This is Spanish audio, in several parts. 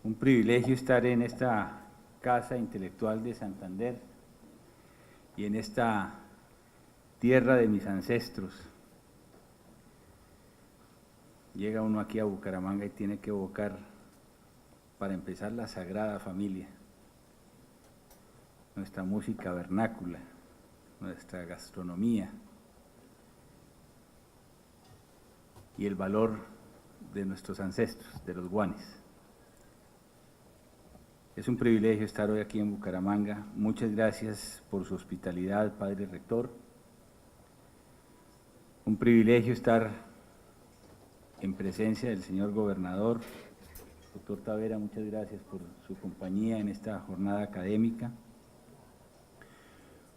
Un privilegio estar en esta Casa Intelectual de Santander y en esta tierra de mis ancestros. Llega uno aquí a Bucaramanga y tiene que evocar, para empezar, la Sagrada Familia, nuestra música vernácula, nuestra gastronomía y el valor de nuestros ancestros, de los guanes. Es un privilegio estar hoy aquí en Bucaramanga. Muchas gracias por su hospitalidad, Padre Rector. Un privilegio estar en presencia del señor Gobernador. Doctor Tavera, muchas gracias por su compañía en esta jornada académica.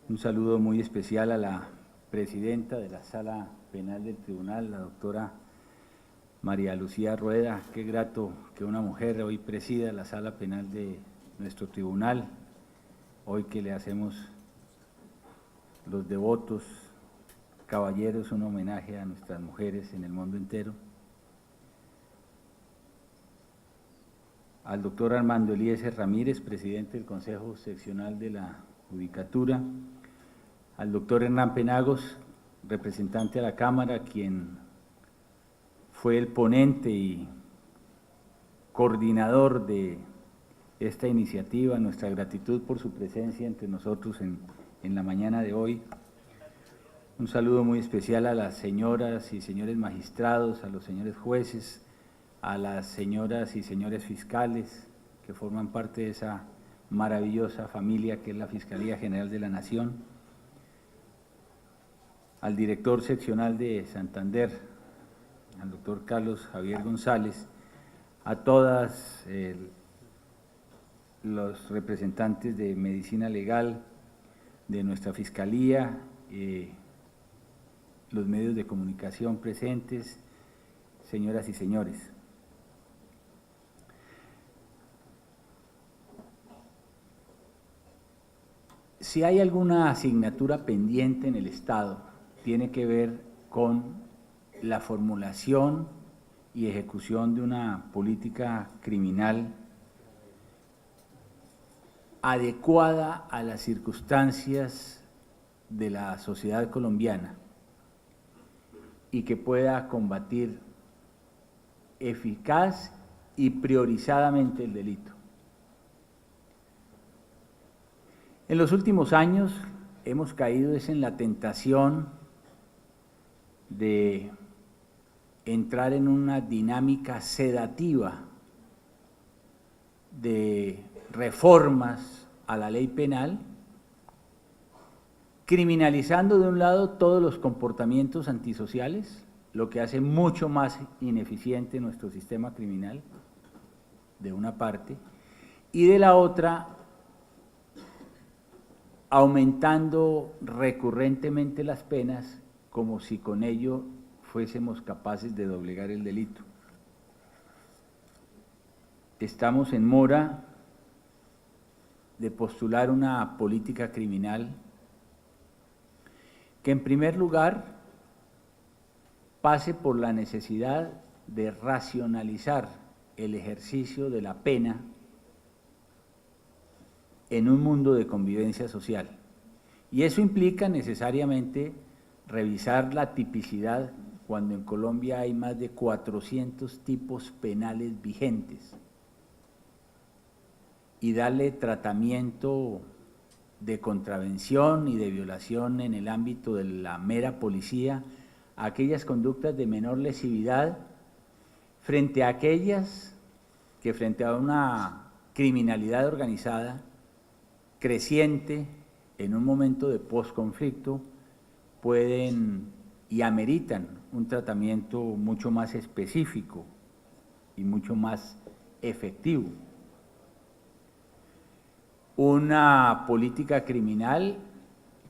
Un saludo muy especial a la presidenta de la Sala Penal del Tribunal, la doctora María Lucía Rueda. Qué grato que una mujer hoy presida la Sala Penal de nuestro tribunal, hoy que le hacemos los devotos caballeros un homenaje a nuestras mujeres en el mundo entero. Al doctor Armando Eliezer Ramírez, presidente del Consejo Seccional de la Judicatura, al doctor Hernán Penagos, representante de la Cámara, quien fue el ponente y coordinador de esta iniciativa, nuestra gratitud por su presencia entre nosotros en la mañana de hoy. Un saludo muy especial a las señoras y señores magistrados, a los señores jueces, a las señoras y señores fiscales que forman parte de esa maravillosa familia que es la Fiscalía General de la Nación, al director seccional de Santander, al doctor Carlos Javier González, a todas los representantes de Medicina Legal, de nuestra Fiscalía, los medios de comunicación presentes, señoras y señores. Si hay alguna asignatura pendiente en el Estado, tiene que ver con la formulación y ejecución de una política criminal adecuada a las circunstancias de la sociedad colombiana y que pueda combatir eficaz y priorizadamente el delito. En los últimos años hemos caído en la tentación de entrar en una dinámica sedativa de reformas a la ley penal, criminalizando de un lado todos los comportamientos antisociales, lo que hace mucho más ineficiente nuestro sistema criminal, de una parte, y de la otra, aumentando recurrentemente las penas como si con ello fuésemos capaces de doblegar el delito. Estamos en mora de postular una política criminal que en primer lugar pase por la necesidad de racionalizar el ejercicio de la pena en un mundo de convivencia social. Y eso implica necesariamente revisar la tipicidad cuando en Colombia hay más de 400 tipos penales vigentes y darle tratamiento de contravención y de violación en el ámbito de la mera policía a aquellas conductas de menor lesividad frente a aquellas que frente a una criminalidad organizada creciente en un momento de posconflicto pueden y ameritan un tratamiento mucho más específico y mucho más efectivo. Una política criminal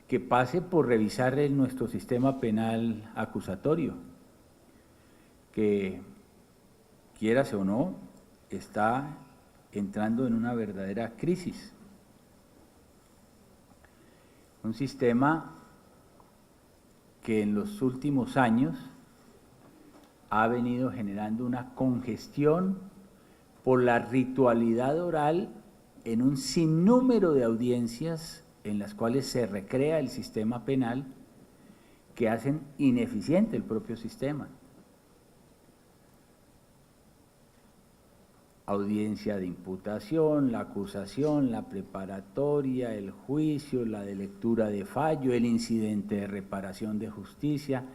que pase por revisar nuestro sistema penal acusatorio, que, quiérase o no, está entrando en una verdadera crisis. Un sistema que en los últimos años ha venido generando una congestión por la ritualidad oral en un sinnúmero de audiencias en las cuales se recrea el sistema penal que hacen ineficiente el propio sistema. Audiencia de imputación, la acusación, la preparatoria, el juicio, la de lectura de fallo, el incidente de reparación de justicia,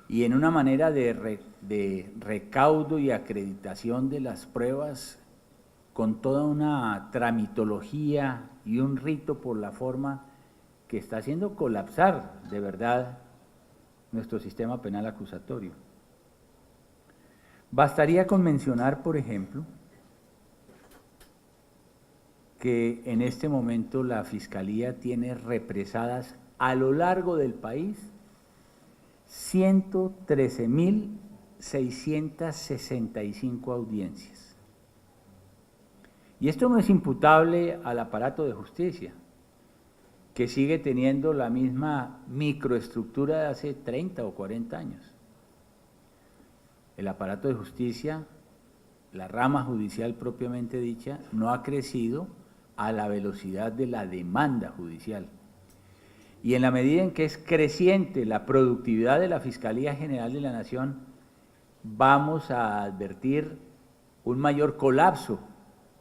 y en una manera de recaudo y acreditación de las pruebas con toda una tramitología y un rito por la forma que está haciendo colapsar de verdad nuestro sistema penal acusatorio. Bastaría con mencionar, por ejemplo, que en este momento la Fiscalía tiene represadas a lo largo del país 113.665 audiencias. Y esto no es imputable al aparato de justicia, que sigue teniendo la misma microestructura de hace 30 o 40 años. El aparato de justicia, la rama judicial propiamente dicha, no ha crecido a la velocidad de la demanda judicial. Y en la medida en que es creciente la productividad de la Fiscalía General de la Nación, vamos a advertir un mayor colapso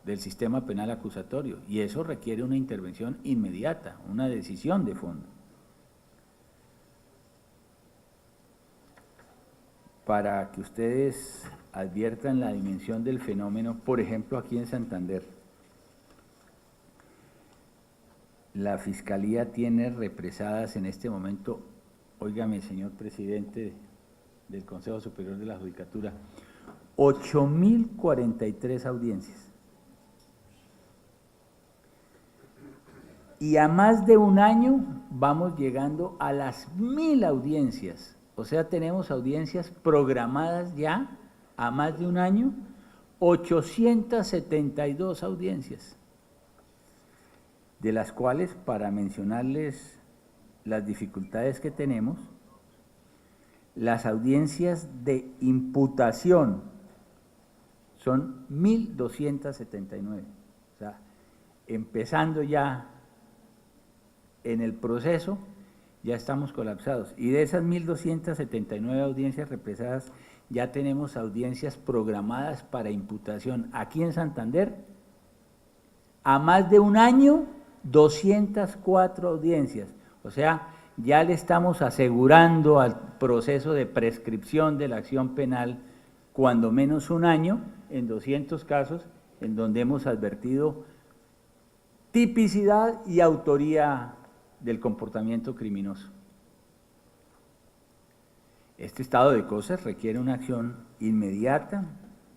del sistema penal acusatorio, y eso requiere una intervención inmediata, una decisión de fondo. Para que ustedes adviertan la dimensión del fenómeno, por ejemplo, aquí en Santander, la Fiscalía tiene represadas en este momento, óigame, señor presidente del Consejo Superior de la Judicatura, 8.043 audiencias. Y a más de un año vamos llegando a las 1.000 audiencias, o sea, tenemos audiencias programadas ya a más de un año, 872 audiencias, de las cuales, para mencionarles las dificultades que tenemos, las audiencias de imputación son 1.279, o sea, empezando ya en el proceso, ya estamos colapsados. Y de esas 1.279 audiencias represadas, ya tenemos audiencias programadas para imputación aquí en Santander, a más de un año, 204 audiencias. O sea, ya le estamos asegurando al proceso de prescripción de la acción penal cuando menos un año, en 200 casos, en donde hemos advertido tipicidad y autoría del comportamiento criminoso. Este estado de cosas requiere una acción inmediata.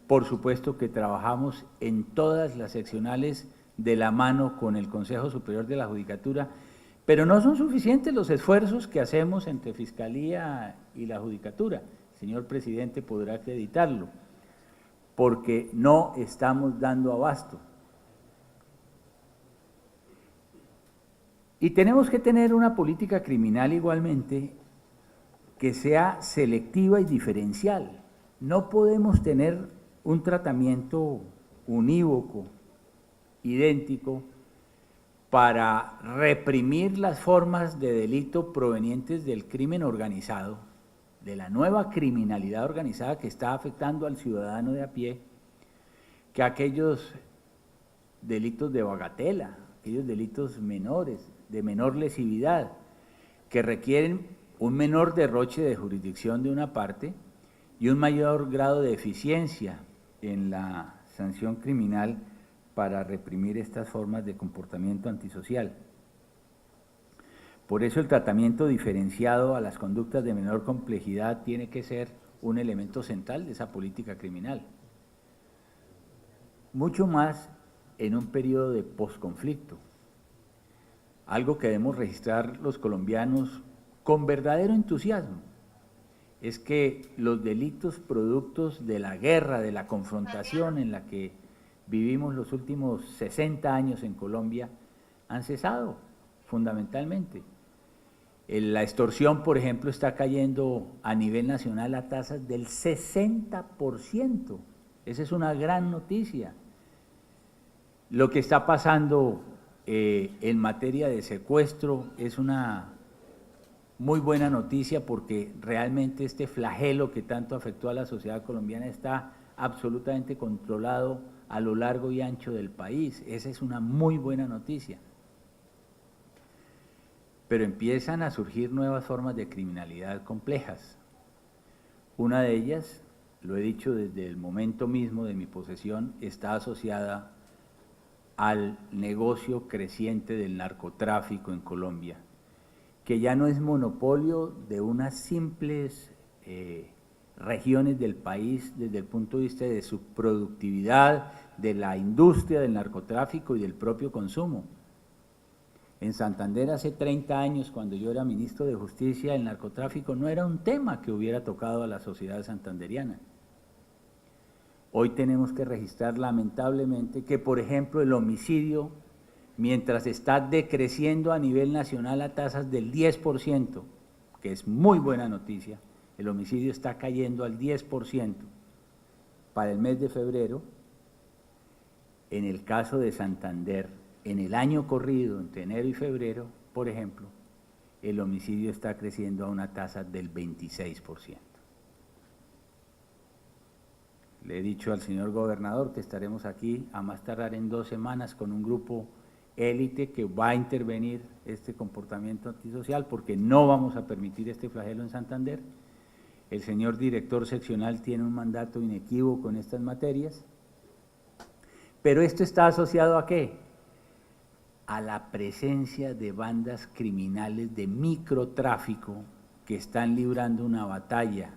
Por supuesto que trabajamos en todas las seccionales de la mano con el Consejo Superior de la Judicatura, pero no son suficientes los esfuerzos que hacemos entre Fiscalía y la Judicatura. El señor presidente podrá acreditarlo, porque no estamos dando abasto. Y tenemos que tener una política criminal igualmente que sea selectiva y diferencial. No podemos tener un tratamiento unívoco, idéntico, para reprimir las formas de delito provenientes del crimen organizado, de la nueva criminalidad organizada que está afectando al ciudadano de a pie, que aquellos delitos de bagatela, aquellos delitos menores, de menor lesividad, que requieren un menor derroche de jurisdicción de una parte y un mayor grado de eficiencia en la sanción criminal para reprimir estas formas de comportamiento antisocial. Por eso el tratamiento diferenciado a las conductas de menor complejidad tiene que ser un elemento central de esa política criminal. Mucho más en un periodo de posconflicto. Algo que debemos registrar los colombianos con verdadero entusiasmo es que los delitos productos de la guerra, de la confrontación en la que vivimos los últimos 60 años en Colombia, han cesado fundamentalmente. La extorsión, por ejemplo, está cayendo a nivel nacional a tasas del 60%. Esa es una gran noticia. Lo que está pasando en materia de secuestro es una muy buena noticia porque realmente este flagelo que tanto afectó a la sociedad colombiana está absolutamente controlado a lo largo y ancho del país. Esa es una muy buena noticia. Pero empiezan a surgir nuevas formas de criminalidad complejas. Una de ellas, lo he dicho desde el momento mismo de mi posesión, está asociada al negocio creciente del narcotráfico en Colombia, que ya no es monopolio de unas simples regiones del país desde el punto de vista de su productividad, de la industria del narcotráfico y del propio consumo. En Santander hace 30 años, cuando yo era ministro de Justicia, el narcotráfico no era un tema que hubiera tocado a la sociedad santanderiana. Hoy tenemos que registrar lamentablemente que, por ejemplo, el homicidio, mientras está decreciendo a nivel nacional a tasas del 10%, que es muy buena noticia, el homicidio está cayendo al 10% para el mes de febrero. En el caso de Santander, en el año corrido, entre enero y febrero, por ejemplo, el homicidio está creciendo a una tasa del 26%. Le he dicho al señor gobernador que estaremos aquí a más tardar en 2 semanas con un grupo élite que va a intervenir este comportamiento antisocial porque no vamos a permitir este flagelo en Santander. El señor director seccional tiene un mandato inequívoco en estas materias, pero esto está asociado ¿a qué? A la presencia de bandas criminales de microtráfico que están librando una batalla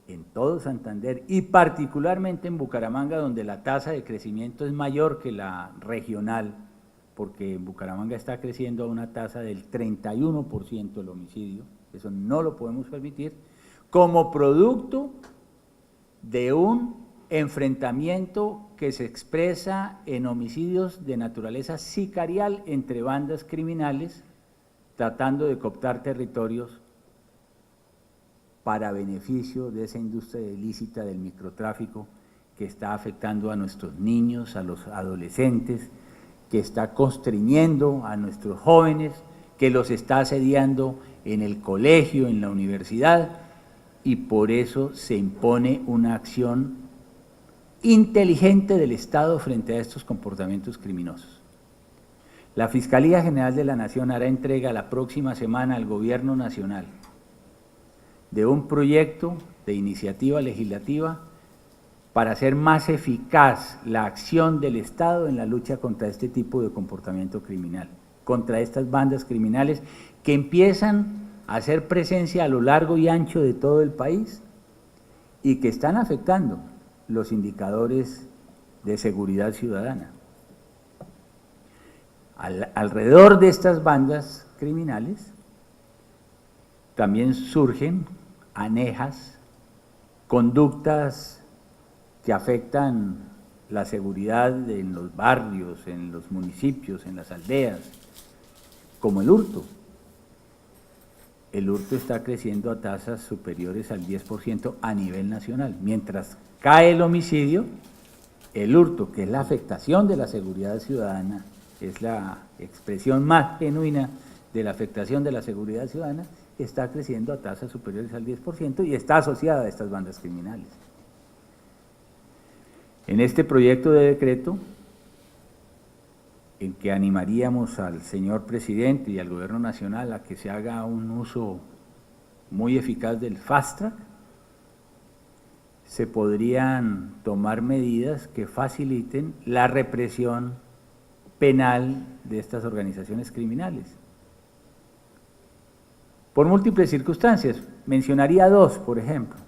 en todo Santander y particularmente en Bucaramanga, donde la tasa de crecimiento es mayor que la regional, porque en Bucaramanga está creciendo a una tasa del 31% el homicidio, eso no lo podemos permitir, como producto de un enfrentamiento que se expresa en homicidios de naturaleza sicarial entre bandas criminales, tratando de cooptar territorios para beneficio de esa industria ilícita del microtráfico que está afectando a nuestros niños, a los adolescentes, que está constriñendo a nuestros jóvenes, que los está asediando en el colegio, en la universidad, y por eso se impone una acción inteligente del Estado frente a estos comportamientos criminosos. La Fiscalía General de la Nación hará entrega la próxima semana al Gobierno Nacional de un proyecto de iniciativa legislativa para hacer más eficaz la acción del Estado en la lucha contra este tipo de comportamiento criminal, contra estas bandas criminales que empiezan a hacer presencia a lo largo y ancho de todo el país y que están afectando los indicadores de seguridad ciudadana. Alrededor de estas bandas criminales también surgen anejas, conductas que afectan la seguridad en los barrios, en los municipios, en las aldeas, como el hurto. El hurto está creciendo a tasas superiores al 10% a nivel nacional. Mientras cae el homicidio, el hurto, que es la afectación de la seguridad ciudadana, es la expresión más genuina de la afectación de la seguridad ciudadana, está creciendo a tasas superiores al 10% y está asociada a estas bandas criminales. En este proyecto de decreto, en que animaríamos al señor presidente y al gobierno nacional a que se haga un uso muy eficaz del fast track, se podrían tomar medidas que faciliten la represión penal de estas organizaciones criminales. Por múltiples circunstancias, mencionaría 2, por ejemplo.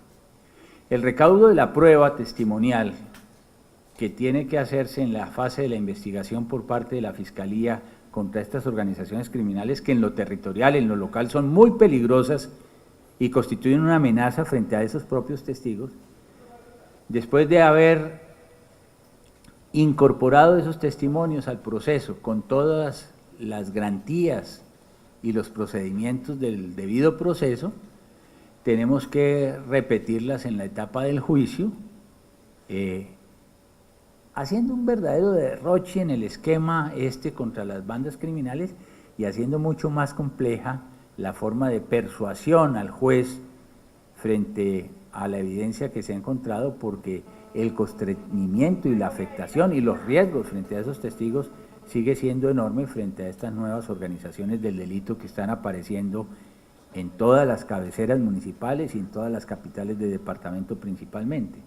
El recaudo de la prueba testimonial que tiene que hacerse en la fase de la investigación por parte de la Fiscalía contra estas organizaciones criminales que en lo territorial, en lo local, son muy peligrosas y constituyen una amenaza frente a esos propios testigos. Después de haber incorporado esos testimonios al proceso con todas las garantías y los procedimientos del debido proceso, tenemos que repetirlas en la etapa del juicio haciendo un verdadero derroche en el esquema contra las bandas criminales y haciendo mucho más compleja la forma de persuasión al juez frente a la evidencia que se ha encontrado, porque el constreñimiento y la afectación y los riesgos frente a esos testigos sigue siendo enorme frente a estas nuevas organizaciones del delito que están apareciendo en todas las cabeceras municipales y en todas las capitales de departamento principalmente.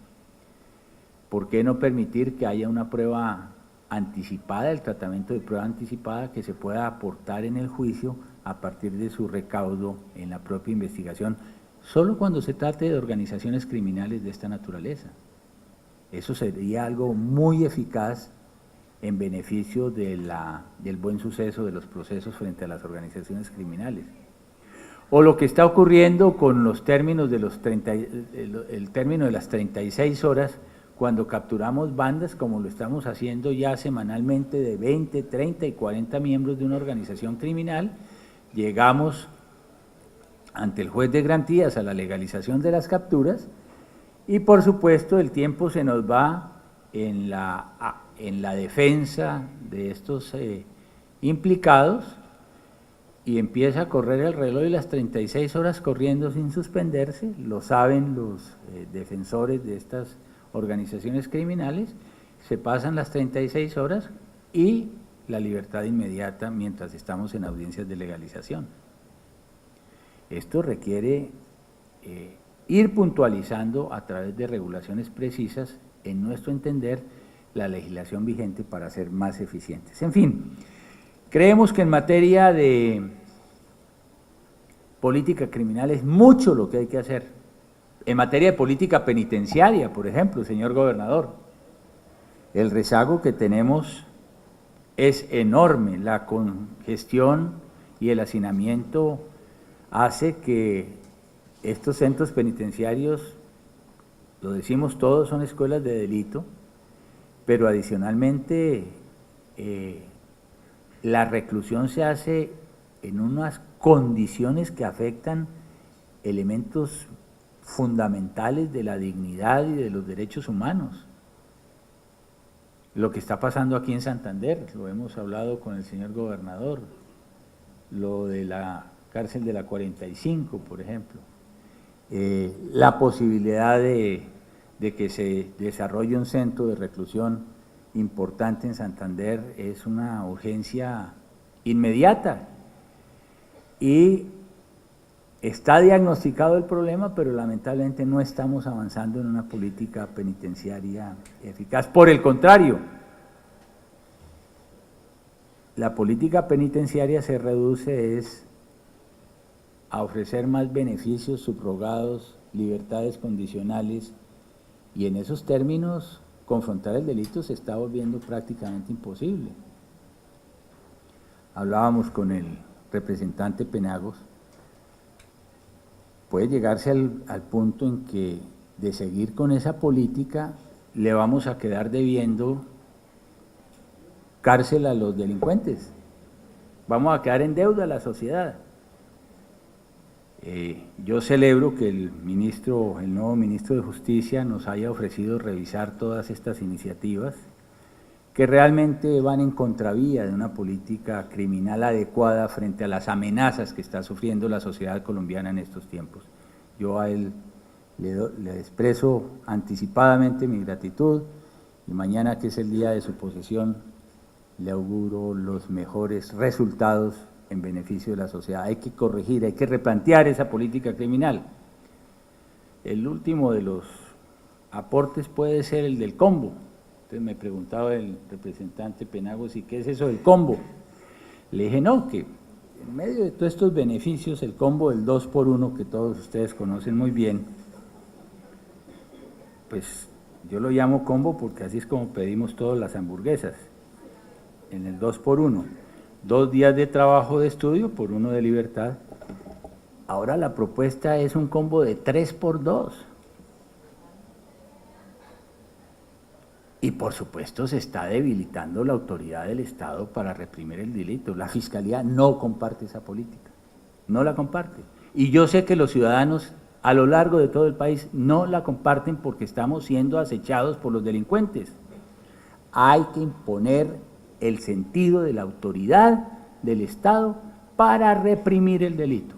¿Por qué no permitir que haya una prueba anticipada, el tratamiento de prueba anticipada que se pueda aportar en el juicio a partir de su recaudo en la propia investigación, solo cuando se trate de organizaciones criminales de esta naturaleza? Eso sería algo muy eficaz en beneficio del buen suceso de los procesos frente a las organizaciones criminales. O lo que está ocurriendo con los términos de el término de las 36 horas, cuando capturamos bandas, como lo estamos haciendo ya semanalmente, de 20, 30 y 40 miembros de una organización criminal, llegamos ante el juez de garantías a la legalización de las capturas y por supuesto el tiempo se nos va en la defensa de estos implicados y empieza a correr el reloj y las 36 horas corriendo sin suspenderse, lo saben los defensores de estas organizaciones criminales, se pasan las 36 horas y la libertad inmediata mientras estamos en audiencias de legalización. Esto requiere ir puntualizando a través de regulaciones precisas, en nuestro entender, la legislación vigente para ser más eficientes. En fin, creemos que en materia de política criminal es mucho lo que hay que hacer. En materia de política penitenciaria, por ejemplo, señor gobernador, el rezago que tenemos es enorme, la congestión y el hacinamiento hace que estos centros penitenciarios, lo decimos todos, son escuelas de delito, pero adicionalmente la reclusión se hace en unas condiciones que afectan elementos fundamentales de la dignidad y de los derechos humanos. Lo que está pasando aquí en Santander, lo hemos hablado con el señor gobernador, lo de la cárcel de la 45, por ejemplo, la posibilidad de que se desarrolle un centro de reclusión importante en Santander es una urgencia inmediata y está diagnosticado el problema, pero lamentablemente no estamos avanzando en una política penitenciaria eficaz. Por el contrario, la política penitenciaria se reduce a ofrecer más beneficios subrogados, libertades condicionales, y en esos términos confrontar el delito se está volviendo prácticamente imposible. Hablábamos con el representante Penagos, puede llegarse al punto en que de seguir con esa política le vamos a quedar debiendo cárcel a los delincuentes, vamos a quedar en deuda a la sociedad. Yo celebro que el nuevo ministro de Justicia nos haya ofrecido revisar todas estas iniciativas que realmente van en contravía de una política criminal adecuada frente a las amenazas que está sufriendo la sociedad colombiana en estos tiempos. Yo a él le expreso anticipadamente mi gratitud y mañana, que es el día de su posesión, le auguro los mejores resultados en beneficio de la sociedad. Hay que corregir, hay que replantear esa política criminal. El último de los aportes puede ser el del combo. Entonces me preguntaba el representante Penagos, ¿y qué es eso del combo? Le dije, no, que en medio de todos estos beneficios, el combo del 2x1, que todos ustedes conocen muy bien, pues yo lo llamo combo porque así es como pedimos todas las hamburguesas, en el 2x1. 2 días de trabajo de estudio por 1 de libertad. Ahora la propuesta es un combo de 3x2. Y por supuesto se está debilitando la autoridad del Estado para reprimir el delito. La Fiscalía no comparte esa política, no la comparte. Y yo sé que los ciudadanos a lo largo de todo el país no la comparten porque estamos siendo acechados por los delincuentes. Hay que imponer el sentido de la autoridad del Estado para reprimir el delito.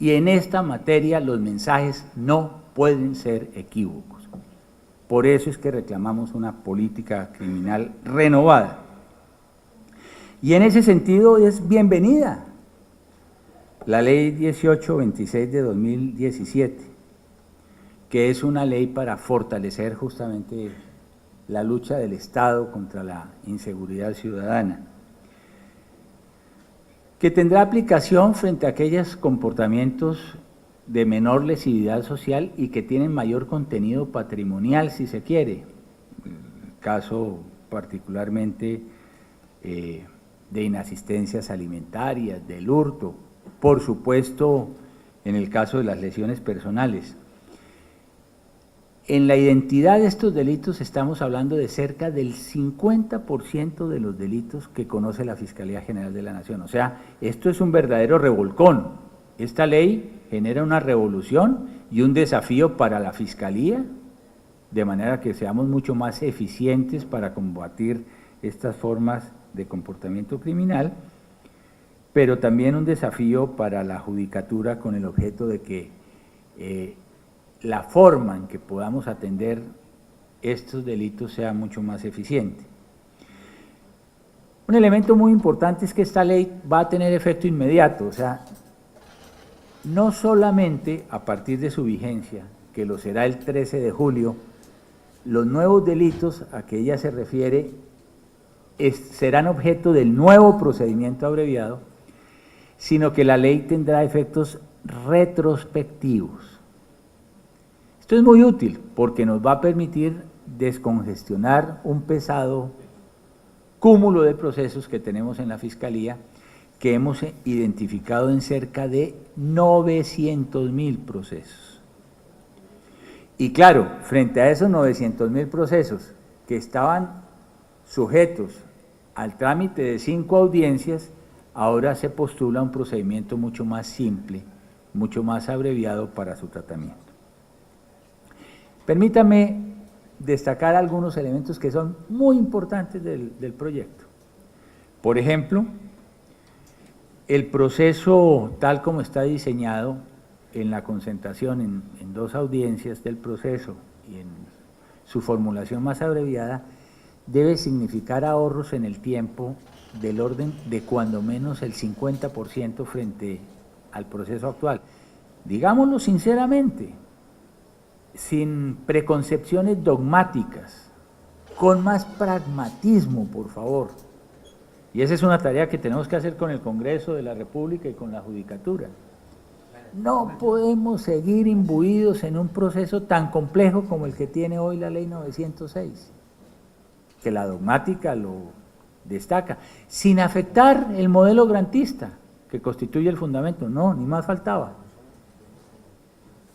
Y en esta materia los mensajes no pueden ser equívocos. Por eso es que reclamamos una política criminal renovada. Y en ese sentido es bienvenida la Ley 1826 de 2017, que es una ley para fortalecer justamente la lucha del Estado contra la inseguridad ciudadana, que tendrá aplicación frente a aquellos comportamientos de menor lesividad social y que tienen mayor contenido patrimonial, si se quiere, caso particularmente de inasistencias alimentarias, del hurto, por supuesto, en el caso de las lesiones personales. En la identidad de estos delitos estamos hablando de cerca del 50% de los delitos que conoce la Fiscalía General de la Nación. O sea, esto es un verdadero revolcón. Esta ley genera una revolución y un desafío para la Fiscalía, de manera que seamos mucho más eficientes para combatir estas formas de comportamiento criminal, pero también un desafío para la judicatura con el objeto de que la forma en que podamos atender estos delitos sea mucho más eficiente. Un elemento muy importante es que esta ley va a tener efecto inmediato, o sea, no solamente a partir de su vigencia, que lo será el 13 de julio, los nuevos delitos a que ella se refiere serán objeto del nuevo procedimiento abreviado, sino que la ley tendrá efectos retrospectivos. Esto es muy útil porque nos va a permitir descongestionar un pesado cúmulo de procesos que tenemos en la Fiscalía, que hemos identificado en cerca de 900.000 procesos. Y claro, frente a esos 900.000 procesos que estaban sujetos al trámite de 5 audiencias, ahora se postula un procedimiento mucho más simple, mucho más abreviado para su tratamiento. Permítame destacar algunos elementos que son muy importantes del proyecto. Por ejemplo, el proceso tal como está diseñado en la concentración en 2 audiencias del proceso y en su formulación más abreviada, debe significar ahorros en el tiempo del orden de cuando menos el 50% frente al proceso actual. Digámoslo sinceramente, sin preconcepciones dogmáticas, con más pragmatismo, por favor. Y esa es una tarea que tenemos que hacer con el Congreso de la República y con la Judicatura. No podemos seguir imbuidos en un proceso tan complejo como el que tiene hoy la Ley 906, que la dogmática lo destaca, sin afectar el modelo garantista que constituye el fundamento. No, ni más faltaba.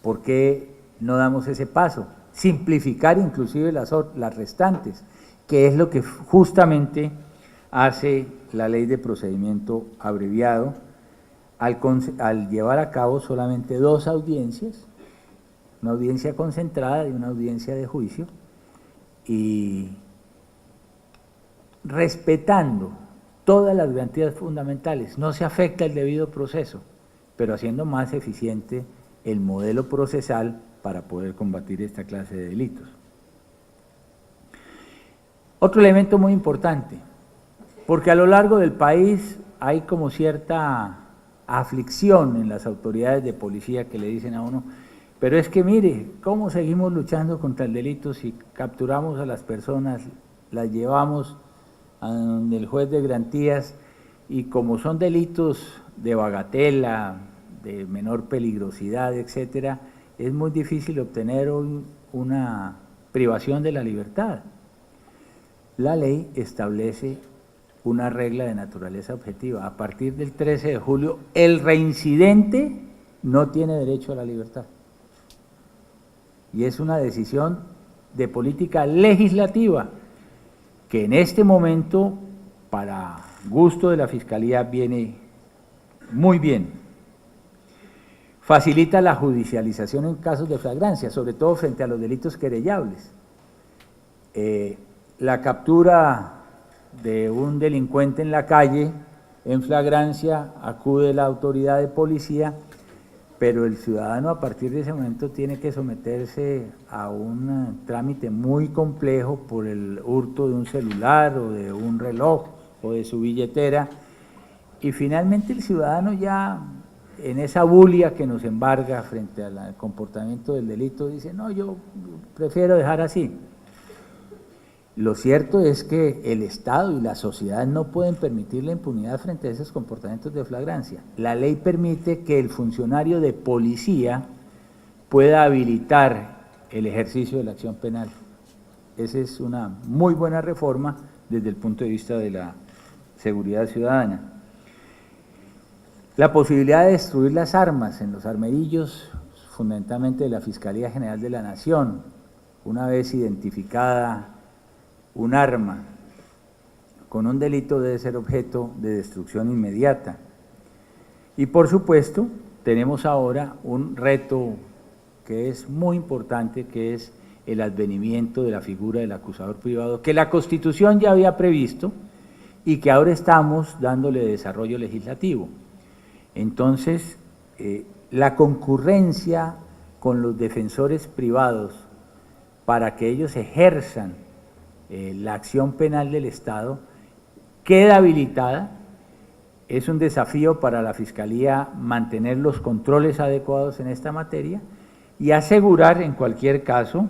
¿Por qué no damos ese paso? Simplificar inclusive las restantes, que es lo que justamente hace la Ley de Procedimiento Abreviado al llevar a cabo solamente 2 audiencias, una audiencia concentrada y una audiencia de juicio, y respetando todas las garantías fundamentales. No se afecta el debido proceso, pero haciendo más eficiente el modelo procesal para poder combatir esta clase de delitos. Otro elemento muy importante, porque a lo largo del país hay como cierta aflicción en las autoridades de policía que le dicen a uno, pero es que mire, ¿cómo seguimos luchando contra el delito si capturamos a las personas, las llevamos a donde el juez de garantías y como son delitos de bagatela, de menor peligrosidad, etcétera, es muy difícil obtener una privación de la libertad? La ley establece una regla de naturaleza objetiva. A partir del 13 de julio, el reincidente no tiene derecho a la libertad. Y es una decisión de política legislativa que en este momento, para gusto de la Fiscalía, viene muy bien. facilita la judicialización en casos de flagrancia, sobre todo frente a los delitos querellables. La captura de un delincuente en la calle, en flagrancia, acude la autoridad de policía, pero el ciudadano a partir de ese momento tiene que someterse a un trámite muy complejo por el hurto de un celular o de un reloj o de su billetera, y finalmente el ciudadano ya en esa bulia que nos embarga frente al comportamiento del delito dice, no, yo prefiero dejar así. Lo cierto es que el Estado y la sociedad no pueden permitir la impunidad frente a esos comportamientos de flagrancia. La ley permite que el funcionario de policía pueda habilitar el ejercicio de la acción penal. Esa es una muy buena reforma desde el punto de vista de la seguridad ciudadana. La posibilidad de destruir las armas en los armerillos, fundamentalmente de la Fiscalía General de la Nación, una vez identificada un arma con un delito debe ser objeto de destrucción inmediata. Y por supuesto, tenemos ahora un reto que es muy importante, que es el advenimiento de la figura del acusador privado, que la Constitución ya había previsto y que ahora estamos dándole desarrollo legislativo. Entonces, la concurrencia con los defensores privados para que ellos ejerzan la acción penal del Estado queda habilitada. Es un desafío para la Fiscalía mantener los controles adecuados en esta materia y asegurar en cualquier caso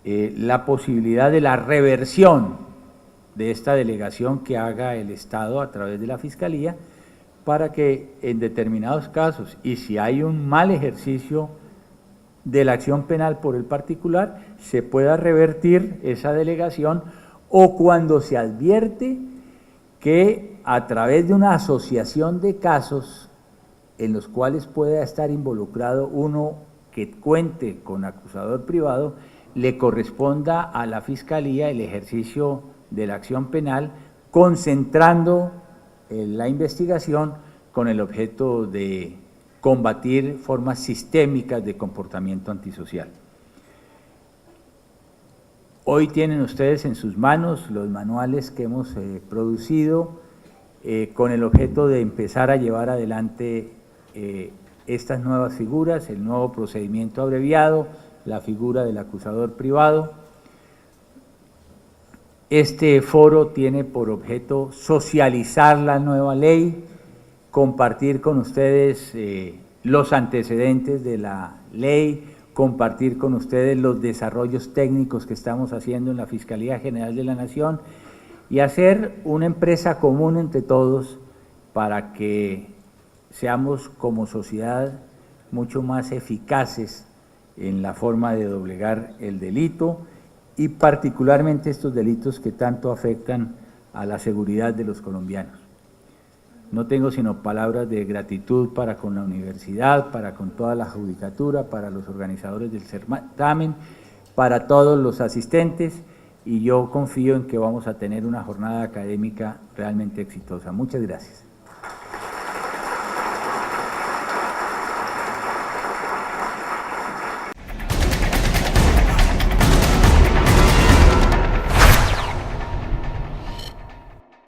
la posibilidad de la reversión de esta delegación que haga el Estado a través de la Fiscalía, para que en determinados casos, y si hay un mal ejercicio de la acción penal por el particular, se pueda revertir esa delegación, o cuando se advierte que a través de una asociación de casos en los cuales pueda estar involucrado uno que cuente con acusador privado, le corresponda a la Fiscalía el ejercicio de la acción penal, concentrando la investigación con el objeto de combatir formas sistémicas de comportamiento antisocial. Hoy tienen ustedes en sus manos los manuales que hemos producido con el objeto de empezar a llevar adelante estas nuevas figuras, el nuevo procedimiento abreviado, la figura del acusador privado. Este foro tiene por objeto socializar la nueva ley, compartir con ustedes los antecedentes de la ley, compartir con ustedes los desarrollos técnicos que estamos haciendo en la Fiscalía General de la Nación y hacer una empresa común entre todos para que seamos como sociedad mucho más eficaces en la forma de doblegar el delito y particularmente estos delitos que tanto afectan a la seguridad de los colombianos. No tengo sino palabras de gratitud para con la universidad, para con toda la judicatura, para los organizadores del certamen, para todos los asistentes, y yo confío en que vamos a tener una jornada académica realmente exitosa. Muchas gracias.